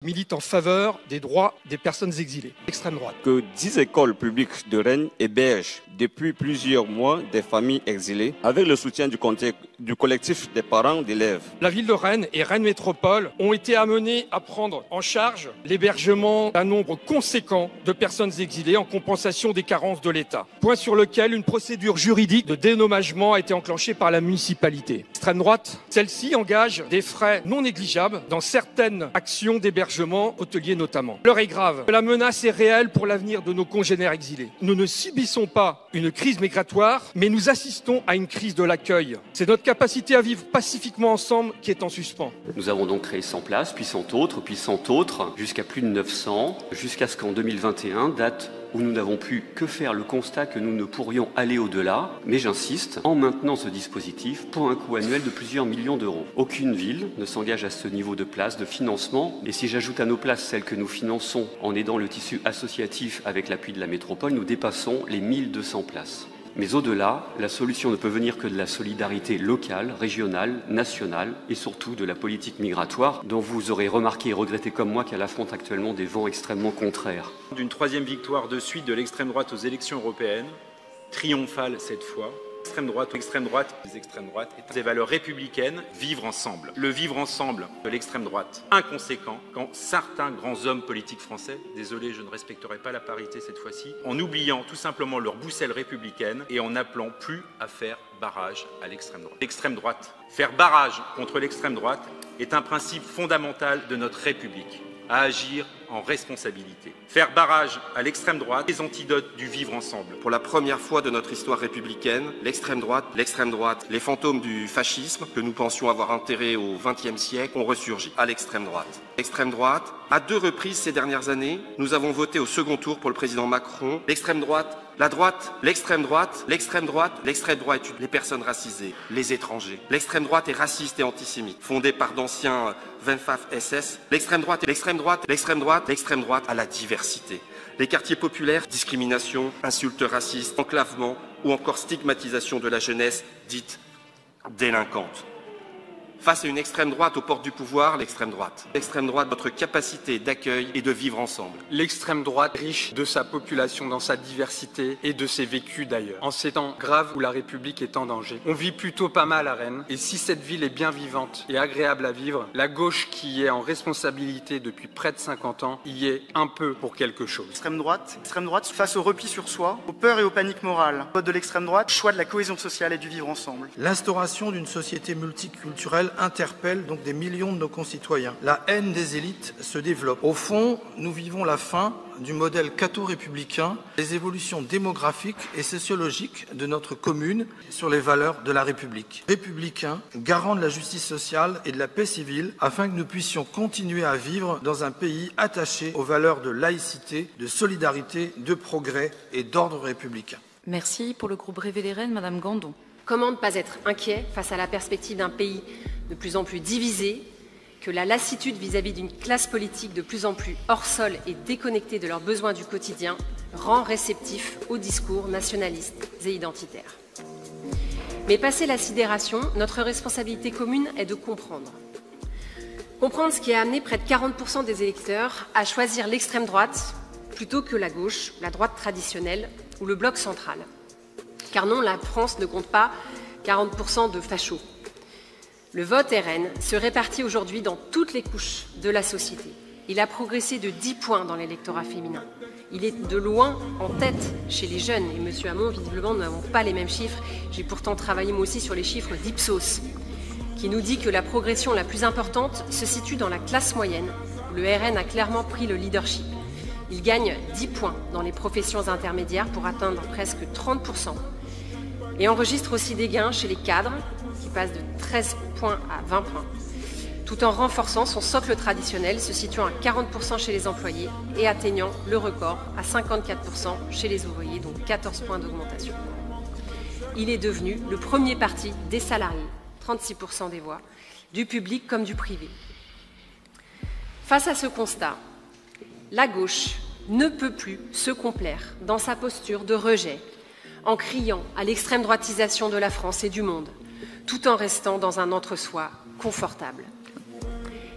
milite en faveur des droits des personnes exilées, extrême droite. Que 10 écoles publiques de Rennes hébergent depuis plusieurs mois des familles exilées avec le soutien du collectif des parents d'élèves. La ville de Rennes et Rennes Métropole ont été amenées à prendre en charge l'hébergement d'un nombre conséquent de personnes exilées en compensation des carences de l'État. Point sur lequel une procédure juridique de dédommagement a été enclenchée par la municipalité. Extrême droite, celle-ci engage des frais non négligeables dans certaines actions d'hébergement hôtelier notamment. L'heure est grave. La menace est réelle pour l'avenir de nos congénères exilés. Nous ne subissons pas une crise migratoire, mais nous assistons à une crise de l'accueil. C'est notre capacité à vivre pacifiquement ensemble qui est en suspens. Nous avons donc créé 100 places, puis 100 autres, jusqu'à plus de 900, jusqu'à ce qu'en 2021, date où nous n'avons pu que faire le constat que nous ne pourrions aller au-delà, mais j'insiste, en maintenant ce dispositif pour un coût annuel de plusieurs millions d'euros. Aucune ville ne s'engage à ce niveau de place, de financement, et si j'ajoute à nos places celles que nous finançons en aidant le tissu associatif avec l'appui de la métropole, nous dépassons les 1200 places. Mais au-delà, la solution ne peut venir que de la solidarité locale, régionale, nationale et surtout de la politique migratoire dont vous aurez remarqué et regretté comme moi qu'elle affronte actuellement des vents extrêmement contraires. D'une troisième victoire de suite de l'extrême droite aux élections européennes, triomphale cette fois. Extrême droite, les extrêmes droites, et des valeurs républicaines, vivre ensemble. Le vivre ensemble de l'extrême droite, inconséquent, quand certains grands hommes politiques français, désolé, je ne respecterai pas la parité cette fois-ci, en oubliant tout simplement leur boussole républicaine et en n'appelant plus à faire barrage à l'extrême droite. L'extrême droite, faire barrage contre l'extrême droite est un principe fondamental de notre République, à agir en responsabilité. Faire barrage à l'extrême droite, les antidotes du vivre ensemble. Pour la première fois de notre histoire républicaine, l'extrême droite, les fantômes du fascisme que nous pensions avoir enterrés au XXe siècle ont ressurgi à l'extrême droite. L'extrême droite, à 2 reprises ces dernières années, nous avons voté au second tour pour le président Macron. L'extrême droite, la droite, l'extrême droite, l'extrême droite, l'extrême droite, les personnes racisées, les étrangers. L'extrême droite est raciste et antisémite, fondée par d'anciens Wendpaf-SS. L'extrême droite, l'extrême droite, l'extrême droite, l'extrême droite à la diversité. Les quartiers populaires, discrimination, insultes racistes, enclavement ou encore stigmatisation de la jeunesse dite délinquante. Face à une extrême droite aux portes du pouvoir, l'extrême droite, notre capacité d'accueil et de vivre ensemble. L'extrême droite, riche de sa population dans sa diversité et de ses vécus d'ailleurs. En ces temps graves où la République est en danger. On vit plutôt pas mal à Rennes, et si cette ville est bien vivante et agréable à vivre, la gauche qui y est en responsabilité depuis près de 50 ans y est un peu pour quelque chose. Extrême droite, face au repli sur soi, aux peurs et aux paniques morales. Vote de l'extrême droite, choix de la cohésion sociale et du vivre ensemble. L'instauration d'une société multiculturelle interpelle donc des millions de nos concitoyens. La haine des élites se développe. Au fond, nous vivons la fin du modèle catho-républicain, les évolutions démographiques et sociologiques de notre commune sur les valeurs de la République. Républicain, garant de la justice sociale et de la paix civile, afin que nous puissions continuer à vivre dans un pays attaché aux valeurs de laïcité, de solidarité, de progrès et d'ordre républicain. Merci. Pour le groupe Révéler Rennes, Madame Gandon. Comment ne pas être inquiet face à la perspective d'un pays de plus en plus divisé, que la lassitude vis-à-vis d'une classe politique de plus en plus hors sol et déconnectée de leurs besoins du quotidien rend réceptif aux discours nationalistes et identitaires. Mais passé la sidération, notre responsabilité commune est de comprendre. Comprendre ce qui a amené près de 40% des électeurs à choisir l'extrême droite plutôt que la gauche, la droite traditionnelle ou le bloc central. Car non, la France ne compte pas 40% de fachos. Le vote RN se répartit aujourd'hui dans toutes les couches de la société. Il a progressé de 10 points dans l'électorat féminin. Il est de loin en tête chez les jeunes. Et M. Hamon, visiblement, nous n'avons pas les mêmes chiffres. J'ai pourtant travaillé moi aussi sur les chiffres d'Ipsos, qui nous dit que la progression la plus importante se situe dans la classe moyenne, où le RN a clairement pris le leadership. Il gagne 10 points dans les professions intermédiaires pour atteindre presque 30%. Et enregistre aussi des gains chez les cadres, qui passent de 13 points à 20 points, tout en renforçant son socle traditionnel, se situant à 40% chez les employés et atteignant le record à 54% chez les ouvriers, donc 14 points d'augmentation. Il est devenu le premier parti des salariés, 36% des voix, du public comme du privé. Face à ce constat, la gauche ne peut plus se complaire dans sa posture de rejet, en criant à l'extrême droitisation de la France et du monde, tout en restant dans un entre-soi confortable.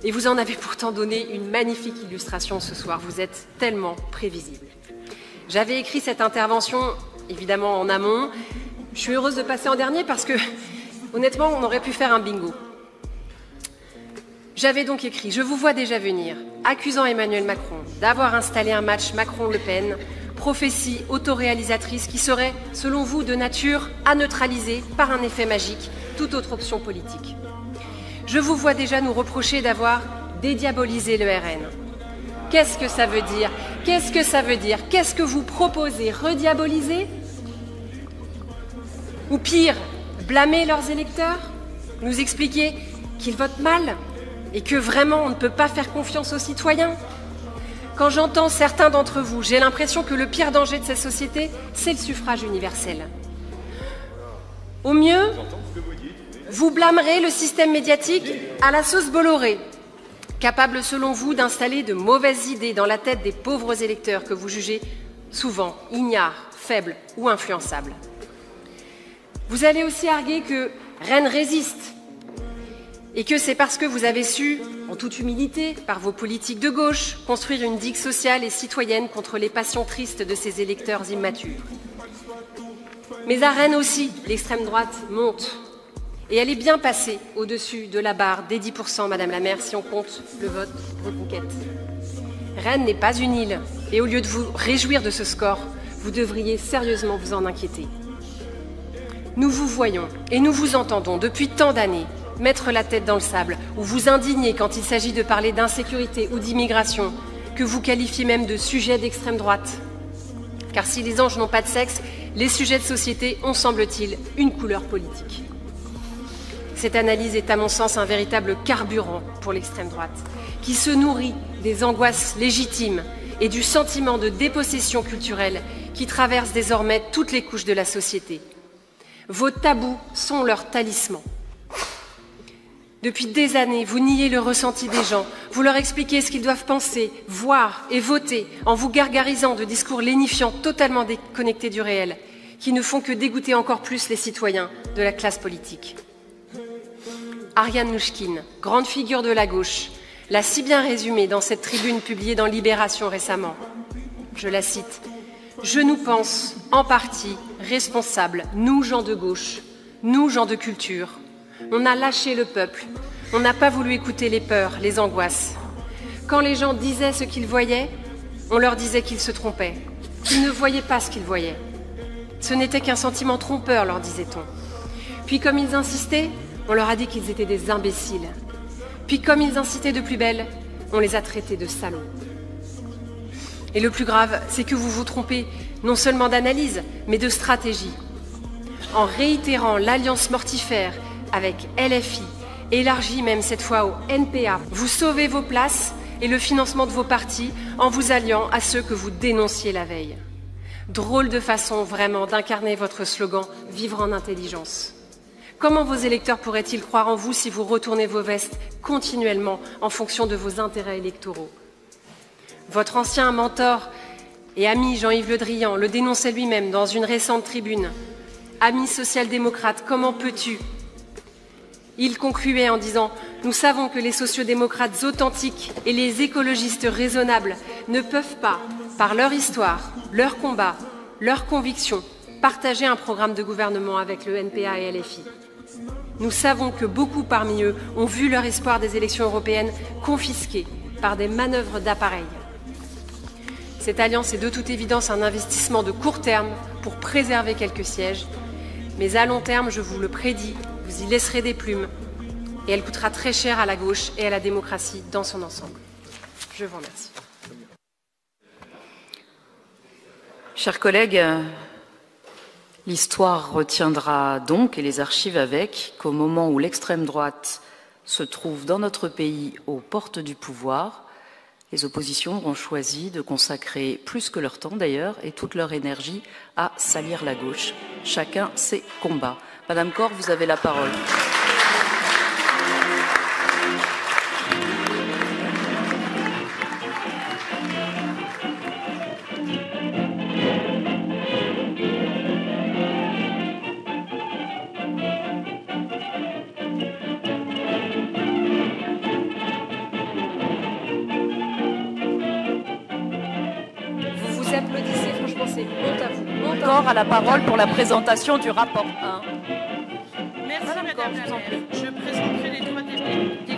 Et vous en avez pourtant donné une magnifique illustration ce soir. Vous êtes tellement prévisible. J'avais écrit cette intervention, évidemment, en amont. Je suis heureuse de passer en dernier parce que, honnêtement, on aurait pu faire un bingo. J'avais donc écrit « Je vous vois déjà venir, accusant Emmanuel Macron d'avoir installé un match Macron-Le Pen, prophétie autoréalisatrice qui serait, selon vous, de nature à neutraliser, par un effet magique, toute autre option politique. Je vous vois déjà nous reprocher d'avoir dédiabolisé le RN. Qu'est-ce que ça veut dire? Qu'est-ce que ça veut dire? Qu'est-ce que vous proposez? Rediaboliser? Ou pire, blâmer leurs électeurs? Nous expliquer qu'ils votent mal et que vraiment on ne peut pas faire confiance aux citoyens? Quand j'entends certains d'entre vous, j'ai l'impression que le pire danger de cette société, c'est le suffrage universel. Au mieux, vous blâmerez le système médiatique à la sauce Bolloré, capable selon vous d'installer de mauvaises idées dans la tête des pauvres électeurs que vous jugez souvent ignares, faibles ou influençables. Vous allez aussi arguer que Rennes résiste et que c'est parce que vous avez su, en toute humilité, par vos politiques de gauche, construire une digue sociale et citoyenne contre les passions tristes de ces électeurs immatures. Mais à Rennes aussi, l'extrême droite monte. Et elle est bien passée au-dessus de la barre des 10%, Madame la maire, si on compte le vote Reconquête. Rennes n'est pas une île, et au lieu de vous réjouir de ce score, vous devriez sérieusement vous en inquiéter. Nous vous voyons et nous vous entendons depuis tant d'années mettre la tête dans le sable, ou vous indigner quand il s'agit de parler d'insécurité ou d'immigration, que vous qualifiez même de sujets d'extrême droite. Car si les anges n'ont pas de sexe, les sujets de société ont, semble-t-il, une couleur politique. Cette analyse est à mon sens un véritable carburant pour l'extrême droite, qui se nourrit des angoisses légitimes et du sentiment de dépossession culturelle qui traverse désormais toutes les couches de la société. Vos tabous sont leurs talismans. Depuis des années, vous niez le ressenti des gens, vous leur expliquez ce qu'ils doivent penser, voir et voter en vous gargarisant de discours lénifiants totalement déconnectés du réel, qui ne font que dégoûter encore plus les citoyens de la classe politique. Ariane Nouchkine, grande figure de la gauche, l'a si bien résumé dans cette tribune publiée dans Libération récemment. Je la cite. « Je nous pense en partie responsables, nous gens de gauche, nous gens de culture. On a lâché le peuple, on n'a pas voulu écouter les peurs, les angoisses. Quand les gens disaient ce qu'ils voyaient, on leur disait qu'ils se trompaient, qu'ils ne voyaient pas ce qu'ils voyaient. Ce n'était qu'un sentiment trompeur, leur disait-on. Puis comme ils insistaient, on leur a dit qu'ils étaient des imbéciles. Puis comme ils incitaient de plus belle, on les a traités de salauds. Et le plus grave, c'est que vous vous trompez non seulement d'analyse, mais de stratégie. En réitérant l'alliance mortifère avec LFI, élargie même cette fois au NPA, vous sauvez vos places et le financement de vos partis en vous alliant à ceux que vous dénonciez la veille. Drôle de façon vraiment d'incarner votre slogan « Vivre en intelligence ». Comment vos électeurs pourraient-ils croire en vous si vous retournez vos vestes continuellement en fonction de vos intérêts électoraux? Votre ancien mentor et ami Jean-Yves Le Drian le dénonçait lui-même dans une récente tribune. « Ami social-démocrate, comment peux-tu » Il concluait en disant « Nous savons que les sociodémocrates authentiques et les écologistes raisonnables ne peuvent pas, par leur histoire, leur combat, leurs convictions, partager un programme de gouvernement avec le NPA et LFI. Nous savons que beaucoup parmi eux ont vu leur espoir des élections européennes confisqué par des manœuvres d'appareil. Cette alliance est de toute évidence un investissement de court terme pour préserver quelques sièges, mais à long terme, je vous le prédis, vous y laisserez des plumes et elle coûtera très cher à la gauche et à la démocratie dans son ensemble. Je vous remercie. Chers collègues, l'histoire retiendra donc, et les archives avec, qu'au moment où l'extrême droite se trouve dans notre pays aux portes du pouvoir, les oppositions ont choisi de consacrer plus que leur temps d'ailleurs et toute leur énergie à salir la gauche. Chacun ses combats. Madame Corr, vous avez la parole. applaudissez, franchement, c'est honte à vous. Honte Encore à la parole pour la présentation du rapport 1. Merci Madame la maire. Je présenterai les 3 députés